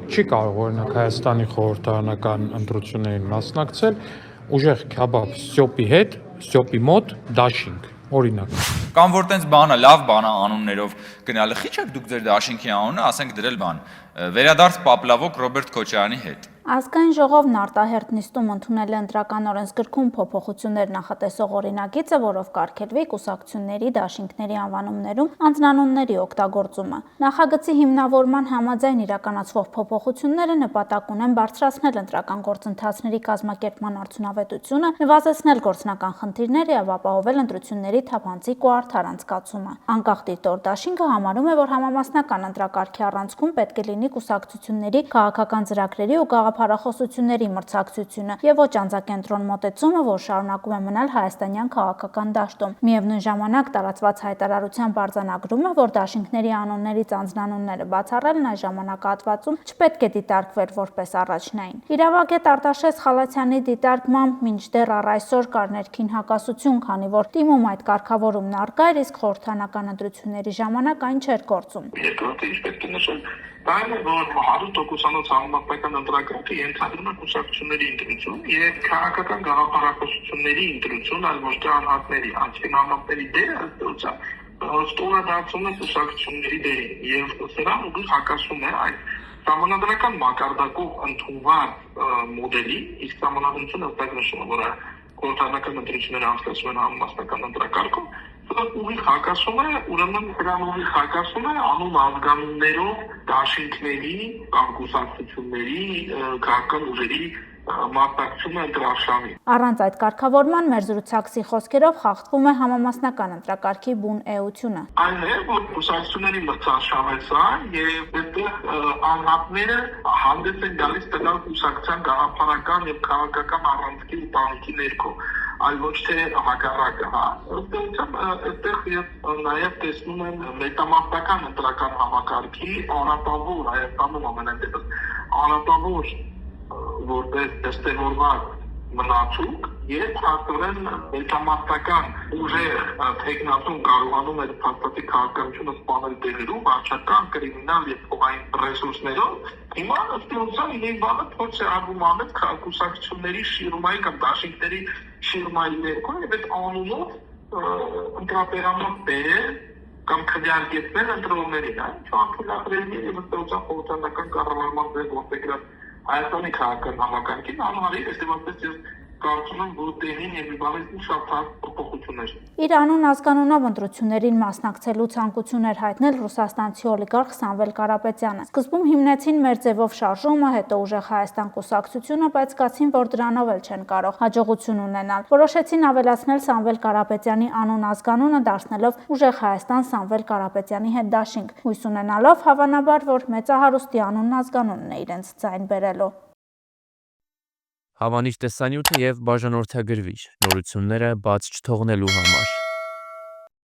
չի կարող օրինակ Հայաստանի խորհրդարանական ընտրություններին մասնակցել ուժեղ Քյաբաբ Ստյոպի հետ, Ստյոպի մոտ դաշինք, օրինակ։ Կամ որ տենց բանը, լավ բանա անուններով գնալը, խիչ եք դուք ձեր դաշինքի անունը, ասենք դրել բան, վերադարձ Պապլավոկ Ռոբերտ Քոչարյանի հետ։ Ազգային ժողովն արտահերթ նիստում ընդունել է ընտրական օրենսգրքում փոփոխություններ նախատեսող օրինագիծը, որով կարգելվի կուսակցությունների, դաշինքների անվանումներում անձնանունների օգտագործումը։ Նախագծի հիմնավորման համաձայն իրականացվող փոփոխությունները նպատակ ունեն բարձրացնել ընտրական գործընթացների կազմակերպման արդյունավետությունը, նվազեցնել գործնական խնդիրները եւ ապահովել ընտրությունների թափանցիկ ու արդար անցկացումը։ Անկախ դիտոր դաշինքը համարում է, որ համամասնական ընտրակարգի առանցքում պետք է լինի կուսակցությունների քաղաքական ծրագրերի ու գաղափարախոսությունների մրցակցությունը եւ ոչ անձակենտրոն մոտեցումը, որ շարունակում է մնալ հայաստանյան քաղաքական դաշտում։ Միևնույն ժամանակ տարածված հայտարարությամբ արձանագրում է, որ դաշինքների անուններից անձնանունները բացառելն այս ժամանակահատվածում չպետք է դիտարկվեր որպես առաջնային։ Իրավագետ Արտաշես Խալացյանի դիտարկմամբ մինչդեռ առ այսօր կար ներքին հակասություն, քանի որ թիմում այդ կարգավորումն առկա էր, իսկ խորհրդարանական ընտրությունների ժամանակ այն չէր գործում։ Երկրորդը ինչ պետք է նշել, դա է, որ 100%-անոց համապատասխան ընտրակարգը ենթադրում է կուսակցությունների ընտրություն եւ քաղաքական գաղափարախոսությունների ընտրություն, այլ ոչ թե անհատների, անձնանունների դերը ըստօրության ստորադարձում է կուսակցությունների դերին եւ սրան ուղիղ հակասում է այդ համանդրական մակարդակով ընդունված մոդելի, իսկ համանդրությունը ըստ նշում է, որ խորհրդարանական ընտրությունները անցկացվում են համամասնական ընտրակարգում, դա ուղիղ հակասում է, ուրեմն դրան ուղիղ հակասում է անուն ազգանուններով դաշինքների կամ կուսակցությունների քաղաքական ուժերի մասնակցությունը ընտրարշավին։ Առանց այդ կարգավորման մեր զրուցակցի խոսքերով խախտվում է համամասնական ընտրակարգի բուն էությունը։ Այն է, որ կուսակցությունների մրցարշավ է սա եւ այդտեղ անհատները հանդես են գալիս տվյալ կուսակցության գաղափարական եւ քաղաքական առանցքի ու տանիքի ներքո, այլ ոչ թե հակառակը, հա։ Ըստեյությամբ այդտեղ եւ նաեւ տեսնում են մետամարտական ընտրական համակարգի անապավոր Հայաստանում ամենատեղս անապավոր որպես դստեվորված մնացուկ եւ հաստորեն մետամարտական ուժեր տեխնացում կարողանում է փաստացի քաղաքականությունը սպանել դերերում, վարչական, կրիմինալ եւ փոխային ռեսուրսներով։ Հիմա ըստեյության իմ բանը փորձ է արվում անել քաղաքակուսակցությունների շիրմայի կամ դաշինքների շիրմայի ներքո եւ այդ անունով ընտրապերանով բերել կամ քվեարկեցնել ընտրողներին, այն չանփուլակրելի եւ ըստեյության խորհրդարանական կառավարման դեր որդեգրած Հայաստանի քաղաքական համակարգին անհարի էստեվապես ես կարծում եմ, որ տեղին եւ իբավետ շատ փոփոխություններ։ Իր անուն ազգանունով ընտրություններին մասնակցելու ցանկություն էր հայտնել ռուսաստանցի օլիգարխ Սամվել Կարապետյանը։ Սկզբում հիմնեցին մեր ձևով շարժումը, հետո ուժեղ Հայաստան կուսակցությունը, բայց զգացին, որ դրանով էլ չեն կարող հաջողություն ունենալ։ Որոշեցին ավելացնել Սամվել Կարապետյանի անուն ազգանունը, դարձնելով ուժեղ Հայաստան Սամվել Կարապետյանի հետ դաշինք, հույս ունենալով հավանաբար, որ մեծահարուստի անունն ազգանունն է իրենց ձայն բերելու։ Հավանիչ տեսանյութը եւ բաժանորդագրվիչ նորությունները բաց չթողնելու համար։